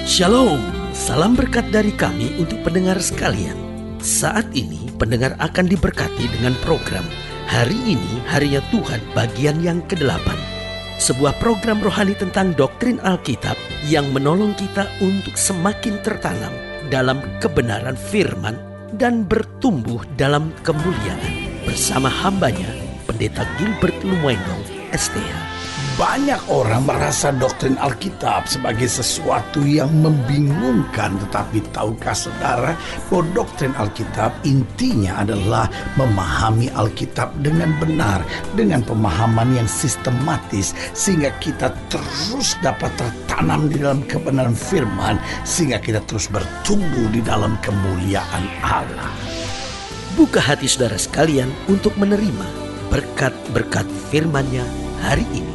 Shalom, salam berkat dari kami untuk pendengar sekalian. Saat ini pendengar akan diberkati dengan program Hari Ini Harinya Tuhan bagian yang ke-8. Sebuah program rohani tentang doktrin Alkitab yang menolong kita untuk semakin tertanam dalam kebenaran firman dan bertumbuh dalam kemuliaan. Bersama hambanya, Pendeta Gilbert Lumwendong, STH. Banyak orang merasa doktrin Alkitab sebagai sesuatu yang membingungkan. Tetapi tahukah saudara bahwa doktrin Alkitab intinya adalah memahami Alkitab dengan benar, dengan pemahaman yang sistematis, sehingga kita terus dapat tertanam di dalam kebenaran firman, sehingga kita terus bertumbuh di dalam kemuliaan Allah. Buka hati saudara sekalian untuk menerima berkat-berkat firman-Nya hari ini.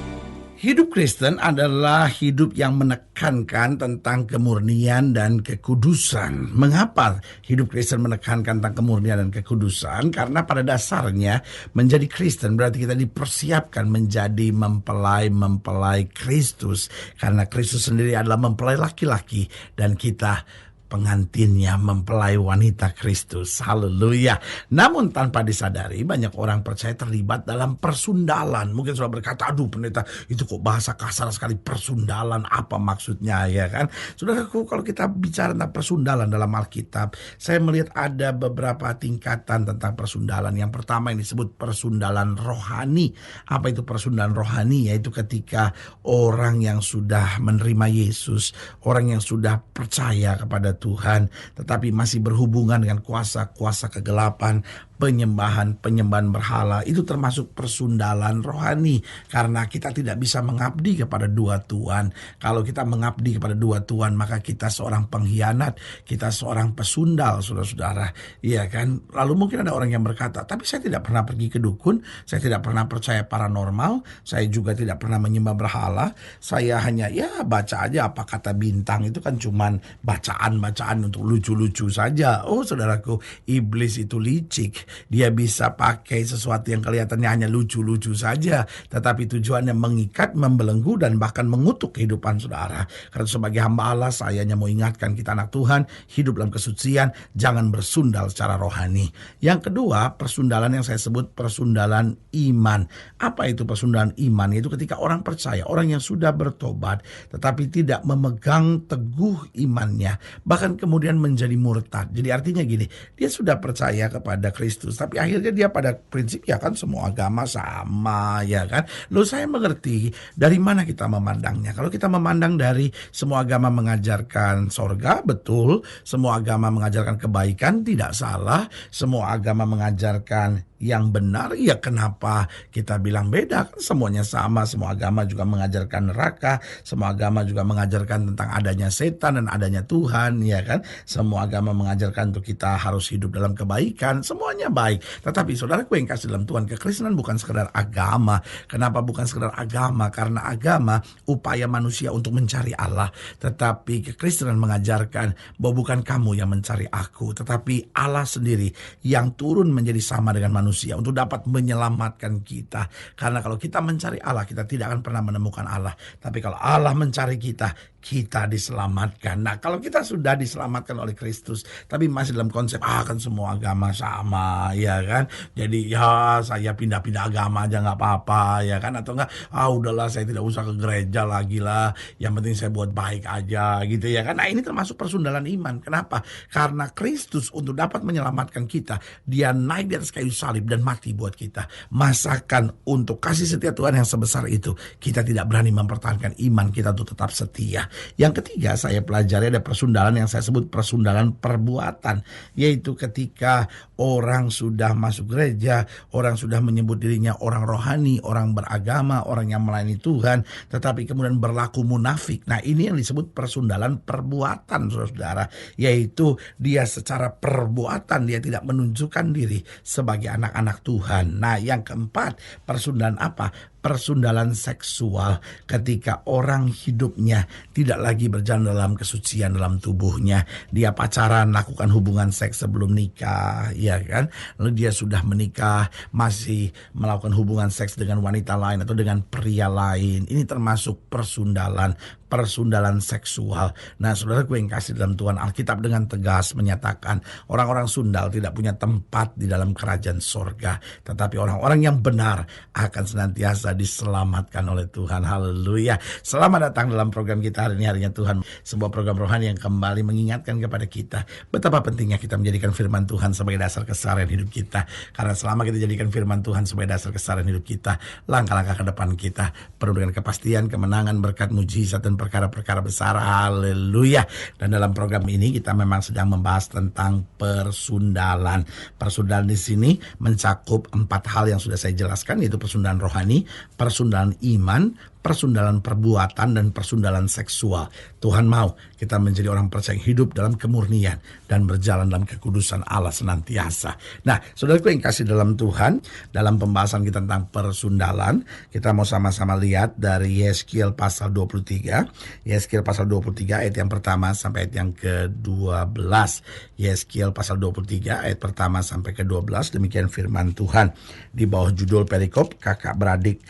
Hidup Kristen adalah hidup yang menekankan tentang kemurnian dan kekudusan. Mengapa hidup Kristen menekankan tentang kemurnian dan kekudusan? Karena pada dasarnya menjadi Kristen berarti kita dipersiapkan menjadi mempelai Kristus. Karena Kristus sendiri adalah mempelai laki-laki dan kita pengantinnya, mempelai wanita Kristus. Haleluya. Namun tanpa disadari banyak orang percaya terlibat dalam persundalan. Mungkin sudah berkata, aduh pendeta itu kok bahasa kasar sekali, persundalan, apa maksudnya ya kan? Saudaraku, kalau kita bicara tentang persundalan dalam Alkitab, saya melihat ada beberapa tingkatan tentang persundalan. Yang pertama yang disebut persundalan rohani. Apa itu persundalan rohani? Yaitu ketika orang yang sudah menerima Yesus, orang yang sudah percaya kepada Tuhan, tetapi masih berhubungan dengan kuasa-kuasa kegelapan, penyembahan berhala, itu termasuk persundalan rohani. Karena kita tidak bisa mengabdi kepada dua Tuhan. Kalau kita mengabdi kepada dua Tuhan, maka kita seorang pengkhianat, kita seorang pesundal, saudara-saudara. Iya kan? Lalu mungkin ada orang yang berkata, tapi saya tidak pernah pergi ke dukun, saya tidak pernah percaya paranormal, saya juga tidak pernah menyembah berhala, saya hanya baca aja apa kata bintang, itu kan cuman bacaan untuk lucu-lucu saja. Oh saudaraku, iblis itu licik. Dia bisa pakai sesuatu yang kelihatannya hanya lucu-lucu saja, tetapi tujuannya mengikat, membelenggu, dan bahkan mengutuk kehidupan saudara. Karena sebagai hamba Allah, saya hanya mau ingatkan kita anak Tuhan, hidup dalam kesucian, jangan bersundal secara rohani. Yang kedua, persundalan yang saya sebut persundalan iman. Apa itu persundalan iman? Itu ketika orang percaya, orang yang sudah bertobat, tetapi tidak memegang teguh imannya, bahkan kemudian menjadi murtad. Jadi artinya gini, dia sudah percaya kepada Kristus, tapi akhirnya dia pada prinsip ya kan semua agama sama ya kan. Loh, saya mengerti dari mana kita memandangnya. Kalau kita memandang dari semua agama mengajarkan sorga, betul. Semua agama mengajarkan kebaikan, tidak salah. Semua agama mengajarkan yang benar, ya kenapa kita bilang beda? Kan semuanya sama. Semua agama juga mengajarkan neraka, semua agama juga mengajarkan tentang adanya setan dan adanya Tuhan, ya kan? Semua agama mengajarkan untuk kita harus hidup dalam kebaikan, semuanya baik. Tetapi saudaraku yang kasih dalam Tuhan, kekristenan bukan sekedar agama. Kenapa bukan sekedar agama? Karena agama upaya manusia untuk mencari Allah, tetapi kekristenan mengajarkan bahwa bukan kamu yang mencari aku, tetapi Allah sendiri yang turun menjadi sama dengan manusia untuk dapat menyelamatkan kita. Karena kalau kita mencari Allah, kita tidak akan pernah menemukan Allah. Tapi kalau Allah mencari kita, kita diselamatkan. Nah, kalau kita sudah diselamatkan oleh Kristus, tapi masih dalam konsep kan semua agama sama, ya kan? Jadi ya saya pindah-pindah agama aja nggak apa-apa, ya kan? Atau enggak, udahlah saya tidak usah ke gereja lagi lah. Yang penting saya buat baik aja, gitu ya kan? Nah, ini termasuk persundalan iman. Kenapa? Karena Kristus untuk dapat menyelamatkan kita, dia naik di atas kayu salib dan mati buat kita. Masakan untuk kasih setia Tuhan yang sebesar itu, kita tidak berani mempertahankan iman kita untuk tetap setia. Yang ketiga, saya pelajari ada persundalan yang saya sebut persundalan perbuatan, yaitu ketika orang sudah masuk gereja, orang sudah menyebut dirinya orang rohani, orang beragama, orang yang melayani Tuhan, tetapi kemudian berlaku munafik. Nah, ini yang disebut persundalan perbuatan, saudara-saudara, yaitu dia secara perbuatan dia tidak menunjukkan diri sebagai anak-anak Tuhan. Nah, yang keempat, persundalan apa? Persundalan seksual, ketika orang hidupnya tidak lagi berjalan dalam kesucian dalam tubuhnya. Dia pacaran, lakukan hubungan seks sebelum nikah, ya kan? Lalu dia sudah menikah, masih melakukan hubungan seks dengan wanita lain atau dengan pria lain. Ini termasuk persundalan persundalan seksual. Nah, saudaraku yang kasih dalam Tuhan, Alkitab dengan tegas menyatakan orang-orang sundal tidak punya tempat di dalam kerajaan sorga, tetapi orang-orang yang benar akan senantiasa diselamatkan oleh Tuhan. Haleluya. Selamat datang dalam program kita hari ini, Harinya Tuhan, sebuah program rohani yang kembali mengingatkan kepada kita betapa pentingnya kita menjadikan firman Tuhan sebagai dasar keseharian hidup kita. Karena selama kita jadikan firman Tuhan sebagai dasar keseharian hidup kita, langkah-langkah ke depan kita penuh dengan kepastian, kemenangan, berkat, mujizat, dan perkara-perkara besar. Haleluya. Dan dalam program ini kita memang sedang membahas tentang persundalan. Persundalan di sini mencakup 4 hal yang sudah saya jelaskan, yaitu persundalan rohani, persundalan iman, persundalan perbuatan, dan persundalan seksual. Tuhan mau kita menjadi orang percaya yang hidup dalam kemurnian dan berjalan dalam kekudusan Allah senantiasa. Nah, saudaraku yang kasih dalam Tuhan, dalam pembahasan kita tentang persundalan, kita mau sama-sama lihat dari Yeskiel pasal 23. Yeskiel pasal 23 ayat yang pertama sampai ayat yang ke-12. Yeskiel pasal 23 ayat pertama sampai ke-12. Demikian firman Tuhan di bawah judul perikop kakak beradik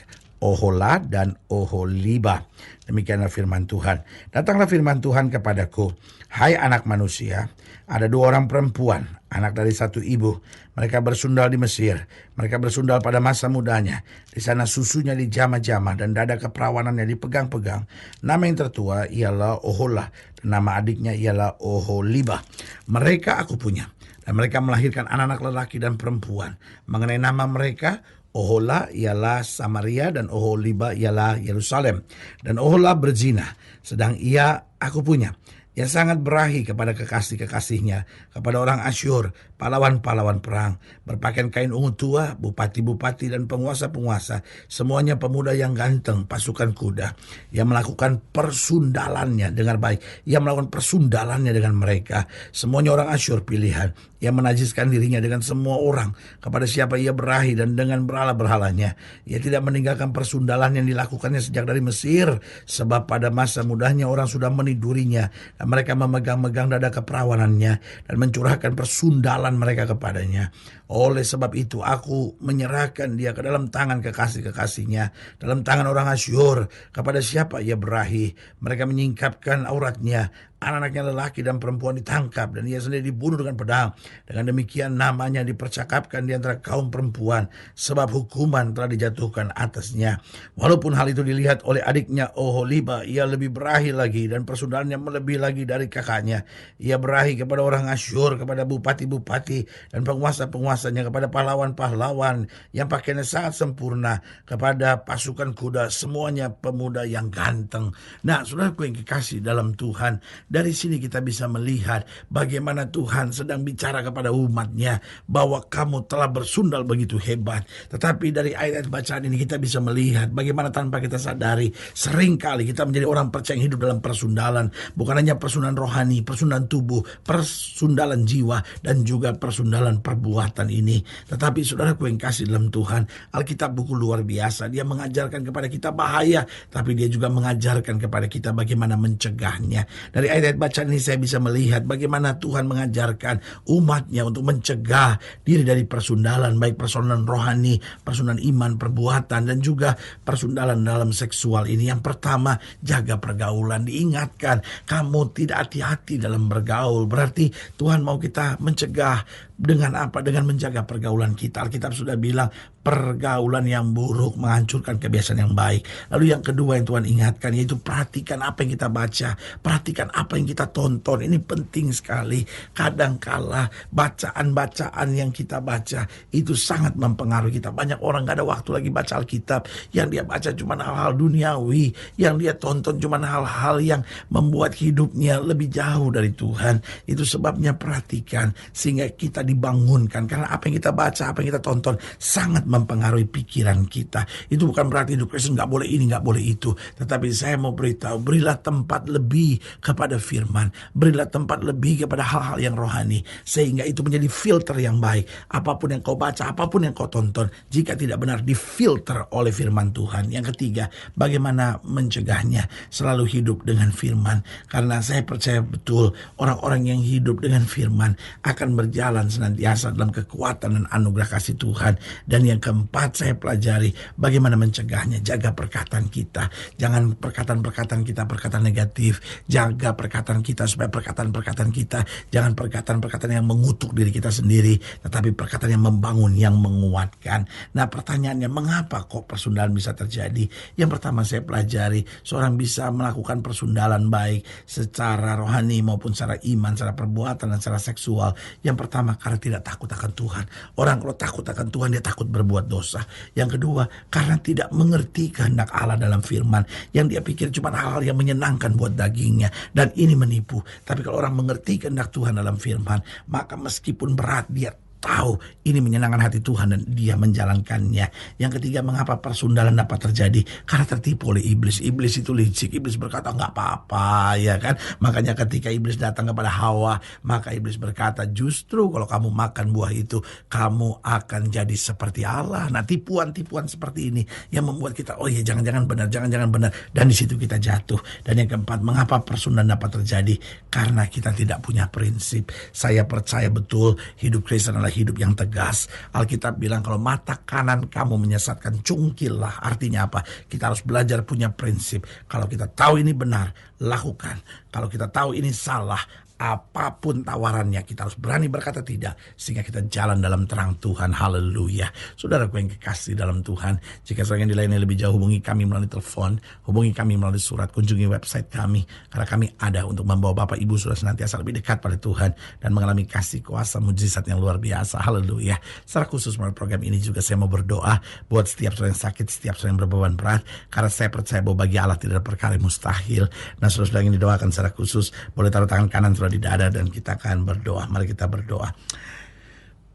Ohola dan Oholiba. Demikianlah firman Tuhan. Datanglah firman Tuhan kepadaku, hai anak manusia, ada 2 orang perempuan, anak dari satu ibu. Mereka bersundal di Mesir. Mereka bersundal pada masa mudanya. Di sana susunya dijamah-jamah dan dada keperawanannya dipegang-pegang. Nama yang tertua ialah Ohola dan nama adiknya ialah Oholiba. Mereka aku punya, dan mereka melahirkan anak-anak lelaki dan perempuan. Mengenai nama mereka, Ohola ialah Samaria dan Oholiba ialah Yerusalem. Dan Ohola berzina, sedang ia aku punya. Ia sangat berahi kepada kekasih-kekasihnya, kepada orang Asyur, pahlawan-pahlawan perang, berpakaian kain ungu tua, bupati-bupati dan penguasa-penguasa, semuanya pemuda yang ganteng, pasukan kuda. Ia melakukan persundalannya, dengar baik, ia melakukan persundalannya dengan mereka, semuanya orang Asyur pilihan. Ia menajiskan dirinya dengan semua orang, kepada siapa ia berahi dan dengan berhala-berhalanya. Ia tidak meninggalkan persundalan yang dilakukannya sejak dari Mesir, sebab pada masa mudanya orang sudah menidurinya, dan mereka memegang-megang dada keperawanannya dan mencurahkan persundalan mereka kepadanya. Oleh sebab itu aku menyerahkan dia ke dalam tangan kekasih-kekasihnya, dalam tangan orang Asyur, kepada siapa ia berahi. Mereka menyingkapkan auratnya, anak-anaknya lelaki dan perempuan ditangkap, dan ia sendiri dibunuh dengan pedang. Dengan demikian namanya dipercakapkan di antara kaum perempuan, sebab hukuman telah dijatuhkan atasnya. Walaupun hal itu dilihat oleh adiknya Oholiba, ia lebih berahi lagi, dan persundalannya melebihi lagi dari kakaknya. Ia berahi kepada orang Asyur, kepada bupati-bupati dan penguasa-penguasanya, kepada pahlawan-pahlawan yang pakaiannya sangat sempurna, kepada pasukan kuda, semuanya pemuda yang ganteng. Nah, saudaraku yang kekasih dalam Tuhan, dari sini kita bisa melihat bagaimana Tuhan sedang bicara kepada umatnya bahwa kamu telah bersundal begitu hebat. Tetapi dari ayat-ayat bacaan ini kita bisa melihat bagaimana tanpa kita sadari seringkali kita menjadi orang percaya yang hidup dalam persundalan. Bukan hanya persundalan rohani, persundalan tubuh, persundalan jiwa, dan juga persundalan perbuatan ini. Tetapi saudaraku yang kasih dalam Tuhan, Alkitab buku luar biasa. Dia mengajarkan kepada kita bahaya, tapi dia juga mengajarkan kepada kita bagaimana mencegahnya. Dari ayat-ayat bacaan ini saya bisa melihat bagaimana Tuhan mengajarkan umatnya untuk mencegah diri dari persundalan, baik persundalan rohani, persundalan iman, perbuatan, dan juga persundalan dalam seksual ini. Yang pertama, jaga pergaulan. Diingatkan, kamu tidak hati-hati dalam bergaul. Berarti Tuhan mau kita mencegah dengan apa? Dengan menjaga pergaulan kita. Alkitab sudah bilang pergaulan yang buruk menghancurkan kebiasaan yang baik. Lalu yang kedua yang Tuhan ingatkan, yaitu perhatikan apa yang kita baca, perhatikan apa yang kita tonton. Ini penting sekali. Kadangkala bacaan-bacaan yang kita baca itu sangat mempengaruhi kita. Banyak orang gak ada waktu lagi baca Alkitab. Yang dia baca cuma hal-hal duniawi, yang dia tonton cuma hal-hal yang membuat hidupnya lebih jauh dari Tuhan. Itu sebabnya perhatikan, sehingga kita dibangunkan. Karena apa yang kita baca, apa yang kita tonton sangat mempengaruhi pikiran kita. Itu bukan berarti hidup Kristen gak boleh ini, gak boleh itu. Tetapi saya mau beritahu, berilah tempat lebih kepada firman. Berilah tempat lebih kepada hal-hal yang rohani. Sehingga itu menjadi filter yang baik. Apapun yang kau baca, apapun yang kau tonton, jika tidak benar, difilter oleh firman Tuhan. Yang ketiga, bagaimana mencegahnya? Selalu hidup dengan firman. Karena saya percaya betul, orang-orang yang hidup dengan firman akan berjalan senantiasa dalam kekuatan dan anugerah kasih Tuhan. Dan yang keempat, saya pelajari bagaimana mencegahnya. Jaga perkataan kita. Jangan perkataan-perkataan kita perkataan negatif. Jaga perkataan kita supaya perkataan-perkataan kita jangan perkataan-perkataan yang mengutuk diri kita sendiri, tetapi perkataan yang membangun, yang menguatkan. Nah, pertanyaannya, mengapa kok persundalan bisa terjadi? Yang pertama saya pelajari, seorang bisa melakukan persundalan baik secara rohani maupun secara iman, secara perbuatan dan secara seksual. Yang pertama, karena tidak takut akan Tuhan. Orang kalau takut akan Tuhan, dia takut berbuat dosa. Yang kedua, karena tidak mengerti kehendak Allah dalam firman. Yang dia pikir cuma hal-hal yang menyenangkan buat dagingnya. Dan ini menipu. Tapi kalau orang mengerti kehendak Tuhan dalam firman, maka meskipun berat, dia tahu ini menyenangkan hati Tuhan dan dia menjalankannya. Yang ketiga, mengapa persundalan dapat terjadi? Karena tertipu oleh iblis. Iblis itu licik. Iblis berkata nggak apa-apa, ya kan? Makanya ketika iblis datang kepada Hawa, maka iblis berkata, justru kalau kamu makan buah itu, kamu akan jadi seperti Allah. Nah, tipuan-tipuan seperti ini yang membuat kita, oh ya, jangan-jangan benar, jangan-jangan benar. Dan di situ kita jatuh. Dan yang keempat, mengapa persundalan dapat terjadi? Karena kita tidak punya prinsip. Saya percaya betul hidup Kristen adalah hidup yang tegas. Alkitab bilang kalau mata kanan kamu menyesatkan, cungkillah. Artinya apa? Kita harus belajar punya prinsip. Kalau kita tahu ini benar, lakukan. Kalau kita tahu ini salah, apapun tawarannya, kita harus berani berkata tidak, sehingga kita jalan dalam terang Tuhan. Haleluya. Saudaraku yang kekasih dalam Tuhan, jika saudara yang dilayani lebih jauh, hubungi kami melalui telepon, hubungi kami melalui surat, kunjungi website kami, karena kami ada untuk membawa Bapak Ibu Saudara senantiasa lebih dekat pada Tuhan dan mengalami kasih kuasa mujizat yang luar biasa. Haleluya. Secara khusus melalui program ini juga saya mau berdoa buat setiap saudara yang sakit, setiap saudara yang berbeban berat, karena saya percaya bahwa bagi Allah tidak ada perkara yang mustahil. Nah, saudara yang didoakan secara khusus, boleh taruh tangan kanan di dada dan kita akan berdoa. Mari kita berdoa.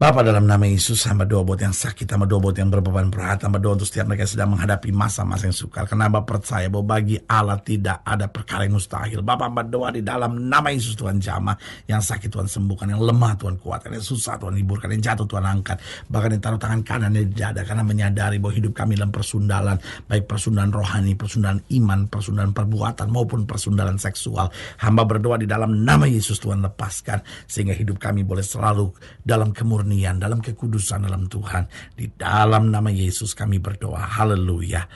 Bapa, dalam nama Yesus, hamba doa buat yang sakit, hamba doa buat yang berbeban berat, hamba doa untuk setiap mereka yang sedang menghadapi masa-masa yang sukar. Karena hamba percaya bahwa bagi Allah tidak ada perkara yang mustahil. Bapa, hamba doa di dalam nama Yesus, Tuhan jamah. Yang sakit Tuhan sembuhkan, yang lemah Tuhan kuatkan, yang susah Tuhan hiburkan, yang jatuh Tuhan angkat. Bahkan yang taruh tangan kanan di dada, karena menyadari bahwa hidup kami dalam persundalan, baik persundalan rohani, persundalan iman, persundalan perbuatan maupun persundalan seksual. Hamba berdoa di dalam nama Yesus, Tuhan lepaskan, sehingga hidup kami boleh selalu dalam kemurnian, dalam kekudusan dalam Tuhan. Di dalam nama Yesus kami berdoa. Haleluya.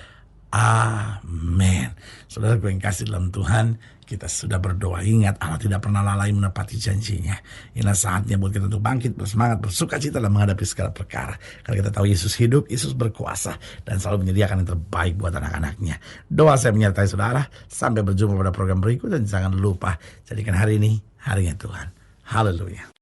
Amin. Saudara yang kasih dalam Tuhan, kita sudah berdoa. Ingat, Allah tidak pernah lalai menepati janjinya. Inilah saatnya buat kita untuk bangkit, bersemangat, bersuka cita dalam menghadapi segala perkara. Karena kita tahu Yesus hidup, Yesus berkuasa, dan selalu menyediakan yang terbaik buat anak-anaknya. Doa saya menyertai saudara. Sampai berjumpa pada program berikut, dan jangan lupa jadikan hari ini harinya Tuhan. Haleluya.